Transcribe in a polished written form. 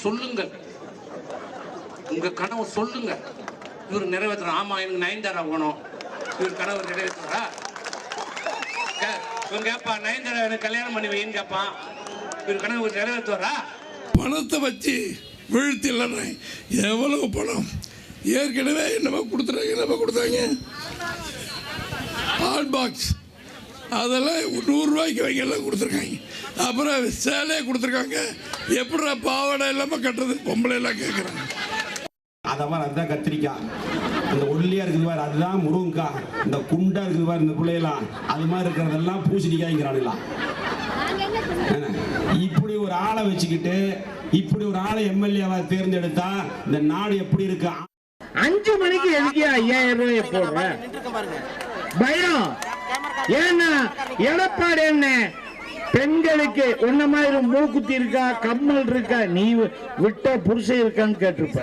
சொல்லுங்கள், உங்க கனவு சொல்லுங்க. இவர் நிறைவேற்றுறோம். ஆமா, எனக்கு நயன்தாரா போகணும். இவர் கனவு நிறைவேற்றுறா? இவன் கேட்பான், நயன்தாரா எனக்கு கல்யாணம் பண்ணி வைன்னு கேட்பான். இவர் கனவு நிறைவேற்றுவாரா? பணத்தை வச்சு வீழ்த்தி இல்லைன்னா எவ்வளவு பணம் ஏற்கனவே என்னமோ கொடுத்தாங்க ஹாட் பாக்ஸ், அதெல்லாம் 100 ரூபாய்க்கு வைக்கலாம் கொடுத்துருக்காங்க. அப்புறம் சேலையே கொடுத்துருக்காங்க. எப்படி பாவாடை இல்லாமல் கட்டுறது பொம்பளை எல்லாம் கேட்குறாங்க. அதை மாதிரி அதுதான் கத்திரிக்காய், இந்த ஒல்லியா இருக்குது பாரு அதுதான் முருங்கைக்காய், இந்த குண்டா இருக்குது பாரு இந்த பிள்ளையெல்லாம் அது மாதிரி இருக்கிறதெல்லாம் பூசணிக்காய்ங்கிறானுங்களா. இப்படி ஒரு ஆளை வச்சுக்கிட்டு இப்படி ஒரு ஆளை எம்எல்ஏவா தேர்ந்தெடுத்தா இந்த நாடு எப்படி இருக்கு? 5 மணிக்கு எதுக்கு 5000 ரூபாய் போடுற பயம்? ஏன்னா எடப்பாடி என்ன பெண்களுக்கு ஒன்ன மாதிரி மூக்குத்தி இருக்கா, கம்மல் இருக்கா, நீ விட்ட புருஷன் இருக்கான்னு கேட்டிருப்ப.